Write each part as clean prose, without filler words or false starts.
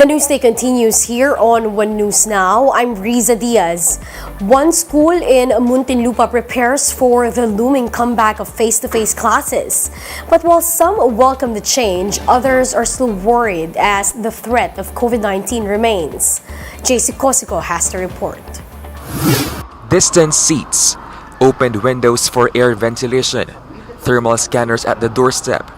The newsday continues here on One News Now. I'm Riza Diaz. One school in Muntinlupa prepares for the looming comeback of face-to-face classes. But while some welcome the change, others are still worried as the threat of COVID-19 remains. JC Cosico has the report. Distance seats, opened windows for air ventilation, thermal scanners at the doorstep,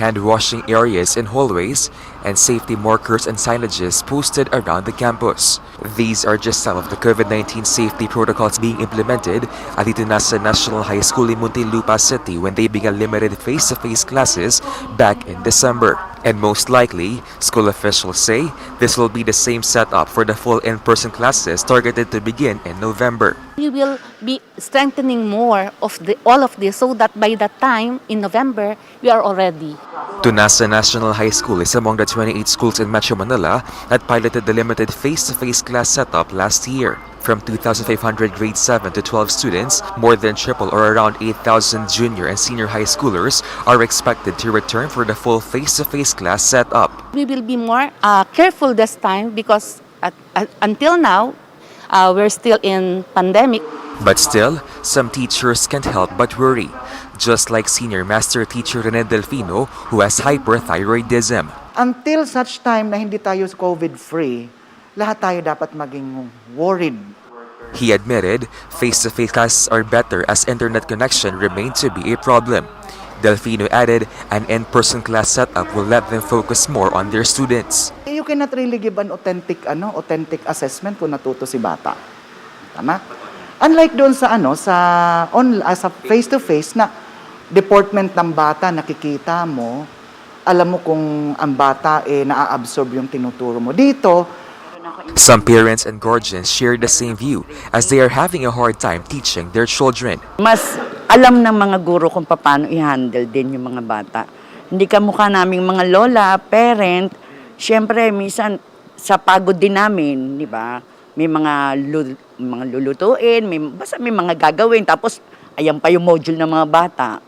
hand washing areas in hallways, and safety markers and signages posted around the campus. These are just some of the COVID-19 safety protocols being implemented at the Tunasan Nat'l High School in Muntinlupa City when they began limited face-to-face classes back in December. And most likely, school officials say this will be the same setup for the full in-person classes targeted to begin in November. We will be strengthening more of all of this so that by that time, in November, we are all ready. Tunasan Nat'l High School is among the 28 schools in Metro Manila that piloted the limited face-to-face class setup last year. From 2,500 grade 7 to 12 students, more than triple or around 8,000 junior and senior high schoolers are expected to return for the full face-to-face class setup. We will be more careful this time because until now, we're still in pandemic. But still, some teachers can't help but worry, just like senior master teacher Rene Delfino who has hyperthyroidism. Until such time na hindi tayo COVID-free, lahat tayo dapat maging worried. He admitted face-to-face classes are better as internet connection remained to be a problem. Delfino added an in-person class setup will let them focus more on their students. You cannot really give an authentic assessment kung natuto si bata. Tama? Unlike doon sa face-to-face na deportment ng bata nakikita mo, alam mo kung ang bata na-absorb yung tinuturo mo. Dito, some parents and guardians share the same view as they are having a hard time teaching their children. Mas alam ng mga guro kung paano i-handle din yung mga bata. Hindi kamukha naming mga lola, parent, syempre minsan sa pagod din namin, di ba? May mga lulutuin, basta may mga gagawin, tapos ayan pa yung module ng mga bata.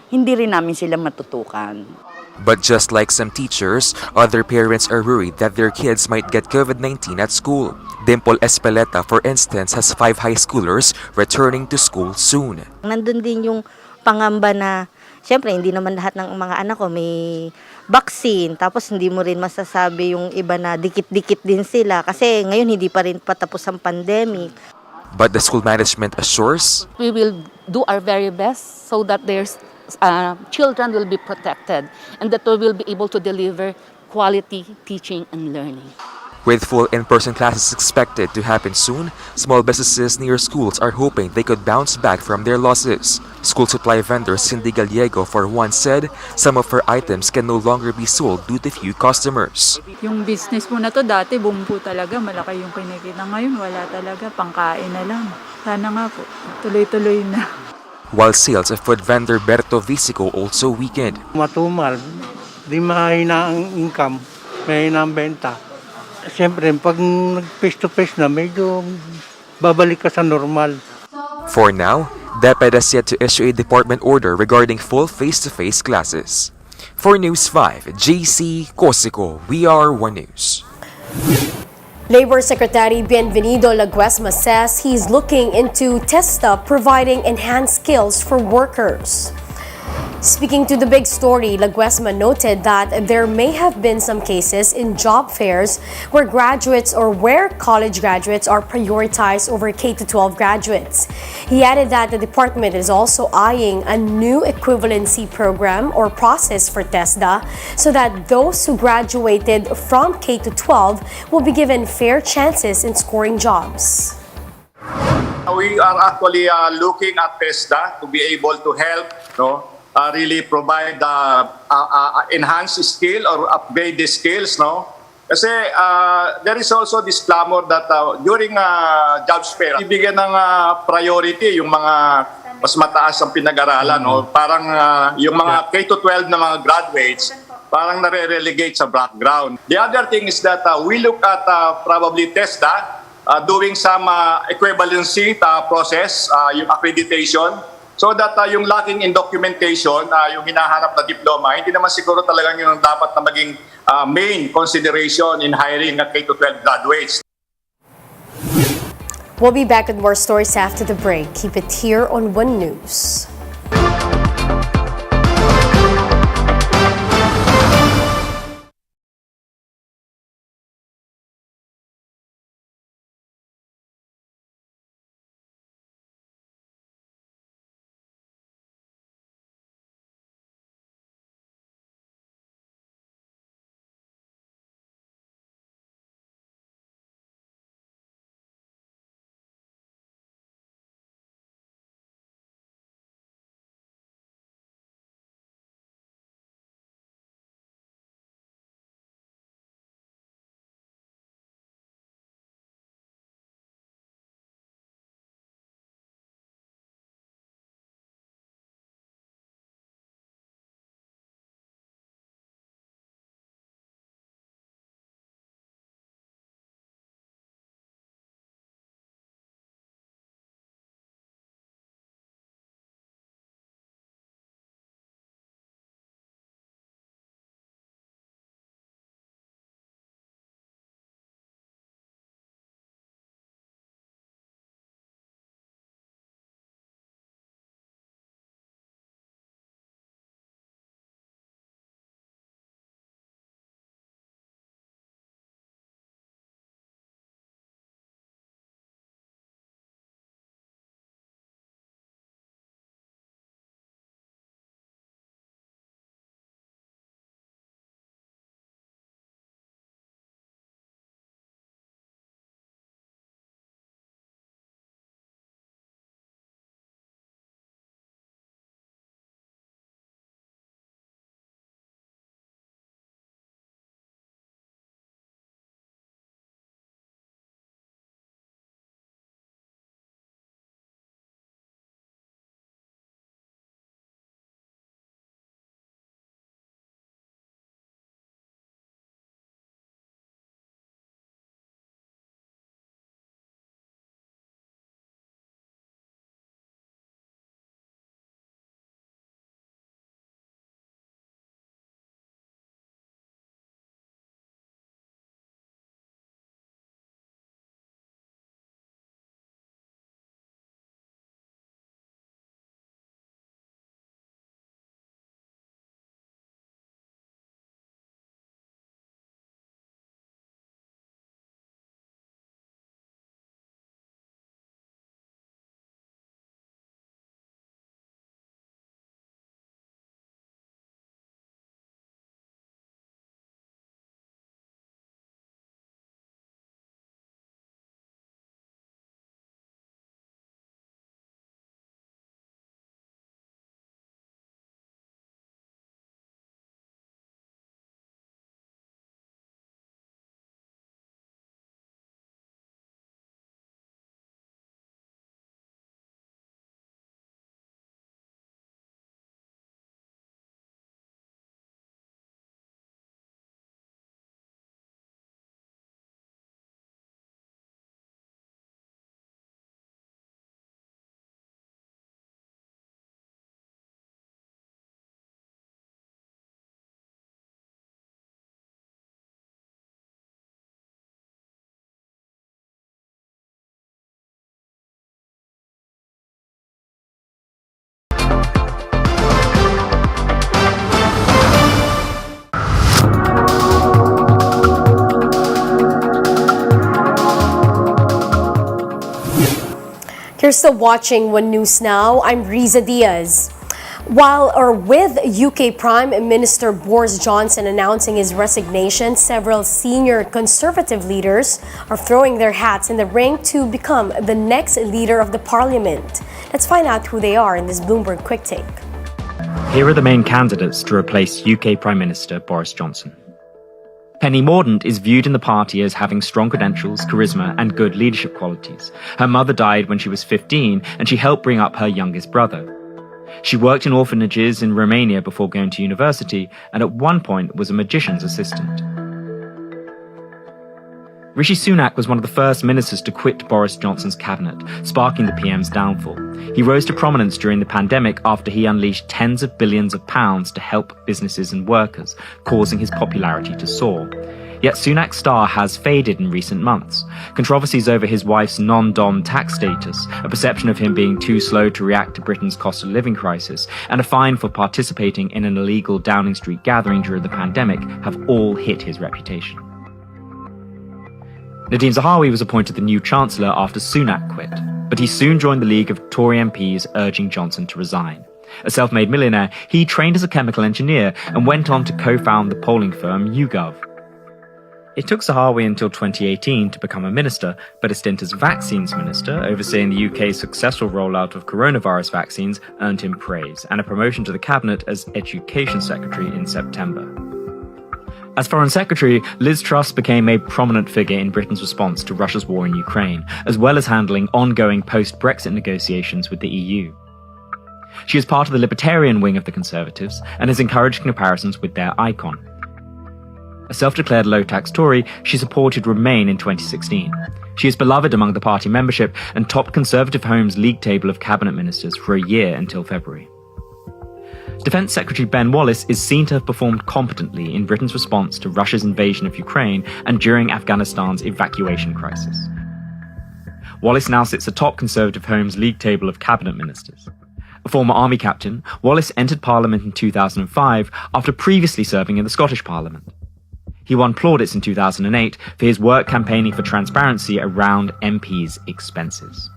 Hindi rin namin sila matutukan. But just like some teachers, other parents are worried that their kids might get COVID-19 at school. Dimple Espeleta, for instance, has 5 high schoolers returning to school soon. Nandun din yung pangamba na, siyempre, hindi naman lahat ng mga anak ko may vaccine. Tapos hindi mo rin masasabi yung iba na dikit-dikit din sila. Kasi ngayon hindi pa rin patapos ang pandemic. But the school management assures, We will do our very best so that there's children will be protected and that we will be able to deliver quality teaching and learning. with full in-person classes expected to happen soon, small businesses near schools are hoping they could bounce back from their losses. School supply vendor Cindy Gallego, for one, said some of her items can no longer be sold due to few customers. Yung business po na to dati, boom po talaga, malaki yung kinikita. Ngayon, wala talaga, pangkain na lang. Sana nga po, tuloy-tuloy na. While sales of food vendor Berto Visico also weakened. Matumal, di mahina ang income, mahina ang benta. Siyempre, pag face-to-face na, medyo babalik ka sa normal. For now, DepEd has yet to issue a department order regarding full face-to-face classes. For News 5, JC Cosico, we are One News. Labor Secretary Bienvenido Laguesma says he's looking into TESDA providing enhanced skills for workers. Speaking to the big story, Laguesma noted that there may have been some cases in job fairs where college graduates are prioritized over K-12 graduates. He added that the department is also eyeing a new equivalency program or process for TESDA so that those who graduated from K-12 will be given fair chances in scoring jobs. We are actually looking at TESDA to be able to help, really provide enhanced skill or upgrade the skills, Kasi there is also this clamor that during jobs fair, ibigyan ng priority yung mga mas mataas ang pinag-aralan, Parang yung mga K-12 na mga graduates, parang nare-relegate sa background. The other thing is that we look at probably TESDA doing some equivalency process, yung accreditation, So that yung lacking in documentation, yung hinahanap na diploma, hindi naman siguro talagang yung dapat na maging main consideration in hiring at K-12 graduates. We'll be back with more stories after the break. Keep it here on One News. You're still watching One News Now. I'm Riza Diaz. With UK Prime Minister Boris Johnson announcing his resignation, several senior Conservative leaders are throwing their hats in the ring to become the next leader of the Parliament. Let's find out who they are in this Bloomberg Quick Take. Here are the main candidates to replace UK Prime Minister Boris Johnson. Penny Mordaunt is viewed in the party as having strong credentials, charisma, and good leadership qualities. Her mother died when she was 15, and she helped bring up her youngest brother. She worked in orphanages in Romania before going to university, and at one point was a magician's assistant. Rishi Sunak was one of the first ministers to quit Boris Johnson's cabinet, sparking the PM's downfall. He rose to prominence during the pandemic after he unleashed tens of billions of pounds to help businesses and workers, causing his popularity to soar. Yet Sunak's star has faded in recent months. Controversies over his wife's non-dom tax status, a perception of him being too slow to react to Britain's cost of living crisis, and a fine for participating in an illegal Downing Street gathering during the pandemic have all hit his reputation. Nadhim Zahawi was appointed the new Chancellor after Sunak quit, but he soon joined the League of Tory MPs urging Johnson to resign. A self-made millionaire, he trained as a chemical engineer and went on to co-found the polling firm YouGov. It took Zahawi until 2018 to become a minister, but a stint as vaccines minister, overseeing the UK's successful rollout of coronavirus vaccines, earned him praise, and a promotion to the cabinet as Education Secretary in September. As Foreign Secretary, Liz Truss became a prominent figure in Britain's response to Russia's war in Ukraine, as well as handling ongoing post-Brexit negotiations with the EU. She is part of the libertarian wing of the Conservatives and has encouraged comparisons with their icon. A self-declared low-tax Tory, she supported Remain in 2016. She is beloved among the party membership and topped Conservative Home's league table of cabinet ministers for a year until February. Defence Secretary Ben Wallace is seen to have performed competently in Britain's response to Russia's invasion of Ukraine and during Afghanistan's evacuation crisis. Wallace now sits atop Conservative Home's league table of cabinet ministers. A former army captain, Wallace entered Parliament in 2005 after previously serving in the Scottish Parliament. He won plaudits in 2008 for his work campaigning for transparency around MPs' expenses.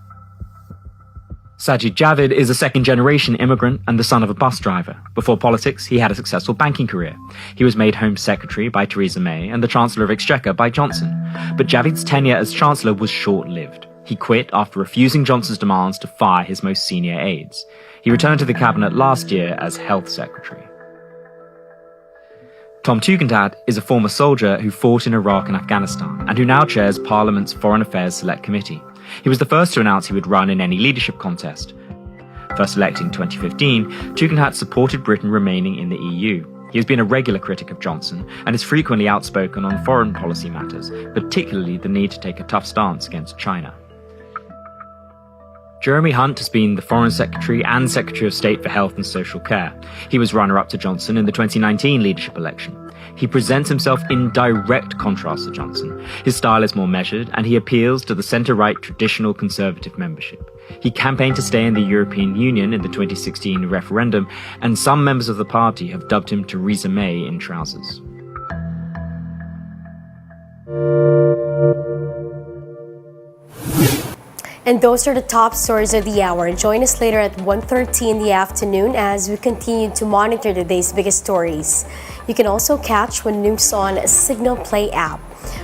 Sajid Javid is a second-generation immigrant and the son of a bus driver. Before politics, he had a successful banking career. He was made Home Secretary by Theresa May and the Chancellor of Exchequer by Johnson. But Javid's tenure as Chancellor was short-lived. He quit after refusing Johnson's demands to fire his most senior aides. He returned to the cabinet last year as Health Secretary. Tom Tugendhat is a former soldier who fought in Iraq and Afghanistan and who now chairs Parliament's Foreign Affairs Select Committee. He was the first to announce he would run in any leadership contest. First elected in 2015, Tugendhat supported Britain remaining in the EU. He has been a regular critic of Johnson and is frequently outspoken on foreign policy matters, particularly the need to take a tough stance against China. Jeremy Hunt has been the Foreign Secretary and Secretary of State for Health and Social Care. He was runner-up to Johnson in the 2019 leadership election. He presents himself in direct contrast to Johnson. His style is more measured, and he appeals to the centre-right traditional Conservative membership. He campaigned to stay in the European Union in the 2016 referendum, and some members of the party have dubbed him Theresa May in trousers. And those are the top stories of the hour. Join us later at 1:30 in the afternoon as we continue to monitor the day's biggest stories. You can also catch One News on Signal Play app.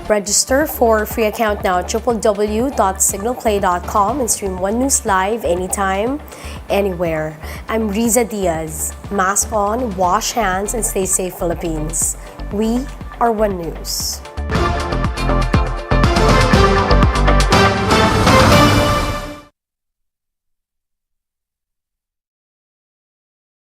Register for a free account now at www.signalplay.com and stream One News live anytime, anywhere. I'm Riza Diaz. Mask on, wash hands, and stay safe, Philippines. We are One News.